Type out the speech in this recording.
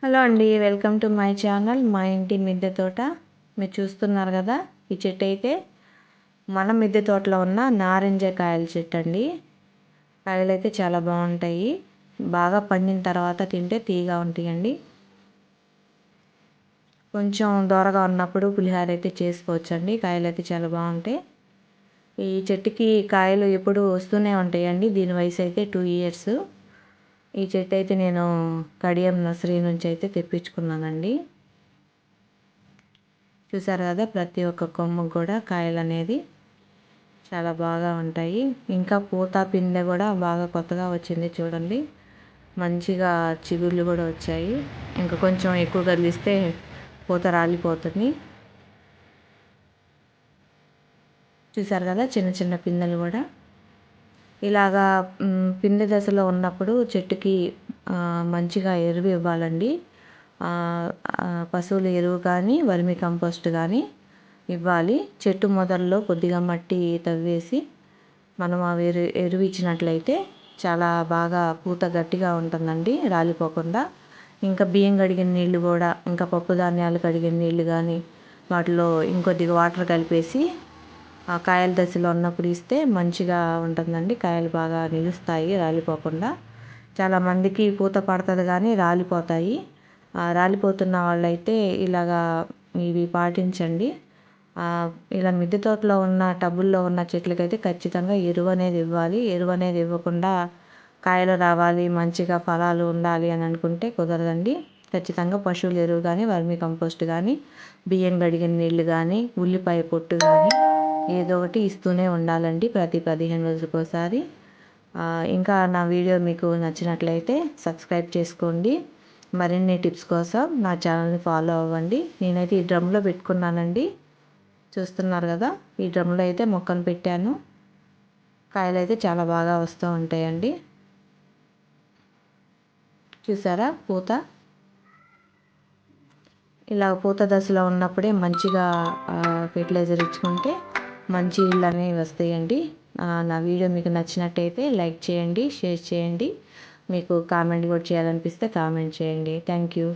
Hello అండి, welcome to my channel మా ఇంటి మిద్దె తోట. మీరు చూస్తున్నారు కదా, ఈ చెట్టు అయితే మన మిద్దె తోటలో ఉన్న నారింజ కాయల చెట్టు అండి. కాయలు అయితే చాలా బాగుంటాయి, బాగా పండిన తర్వాత తింటే తీగా ఉంటాయండి. కొంచెం దూరగా ఉన్నప్పుడు పులిహోర అయితే చేసుకోవచ్చండి. కాయలు అయితే చాలా బాగుంటాయి. ఈ చెట్టుకి కాయలు ఎప్పుడు వస్తూనే ఉంటాయండి. దీని వయసు అయితే 2 years. ఈ చెట్టు అయితే నేను కడియం నర్సరీ నుంచి అయితే తెప్పించుకున్నానండి. చూసారు కదా, ప్రతి ఒక్క కొమ్మకు కూడా కాయలు అనేది చాలా బాగా ఉంటాయి. ఇంకా పూత పిందె కూడా బాగా కొత్తగా వచ్చింది చూడండి. మంచిగా చిగుళ్ళు కూడా వచ్చాయి. ఇంకా కొంచెం ఎక్కువ కదిలిస్తే పూత రాలిపోతుంది. చూసారు కదా, చిన్న చిన్న పిందెలు కూడా ఇలాగా పిందె దశలో ఉన్నప్పుడు చెట్టుకి మంచిగా ఎరువు ఇవ్వాలండి. పశువుల ఎరువు కానీ వర్మి కంపోస్ట్ కానీ ఇవ్వాలి. చెట్టు మొదల్లో కొద్దిగా మట్టి తవ్వేసి మనం ఆ ఎరువు ఇచ్చినట్లయితే చాలా బాగా పూత గట్టిగా ఉంటుందండి, రాలిపోకుండా. ఇంకా బియ్యం కడిగిన నీళ్ళు కూడా, ఇంకా పప్పు ధాన్యాలు కడిగిన నీళ్ళు కానీ వాటిలో ఇంకొద్దిగా వాటర్ కలిపేసి ఆ కాయల దశలో ఉన్నప్పుడు ఇస్తే మంచిగా ఉంటుందండి. కాయలు బాగా నిలుస్తాయి రాలిపోకుండా. చాలామందికి పూత పడుతుంది కానీ రాలిపోతాయి. రాలిపోతున్న వాళ్ళైతే ఇలాగా ఇవి పాటించండి. ఇలా మిద్దె తోటలో ఉన్న టబ్బుల్లో ఉన్న చెట్లకైతే ఖచ్చితంగా ఎరువు అనేది ఇవ్వాలి. ఎరువు అనేది ఇవ్వకుండా కాయలు రావాలి, మంచిగా ఫలాలు ఉండాలి అని అనుకుంటే కుదరదండి. ఖచ్చితంగా పశువుల ఎరువు కానీ వర్మి కంపోస్ట్ కానీ బియ్యం కడిగిన నీళ్ళు కానీ ఉల్లిపాయ పొట్టు కానీ ఏదో ఒకటి ఇస్తూనే ఉండాలండి, ప్రతి 15 రోజులకు ఒకసారి. ఇంకా నా వీడియో మీకు నచ్చినట్లయితే సబ్స్క్రైబ్ చేసుకోండి. మరిన్ని టిప్స్ కోసం నా ఛానల్ని ఫాలో అవ్వండి. నేనైతే ఈ డ్రమ్లో పెట్టుకున్నానండి, చూస్తున్నారు కదా. ఈ డ్రమ్లో అయితే మొక్కను పెట్టాను. కాయలు అయితే చాలా బాగా వస్తూ ఉంటాయండి. చూసారా పూత? ఇలా పూత దశలో ఉన్నప్పుడే మంచిగా ఫెర్టిలైజర్ ఇచ్చుకుంటే మంచి ఇళ్ళు అనేవి వస్తాయండి. నా వీడియో మీకు నచ్చినట్టయితే లైక్ చేయండి, షేర్ చేయండి. మీకు కామెంట్ కూడా చేయాలనిపిస్తే కామెంట్ చేయండి. Thank you.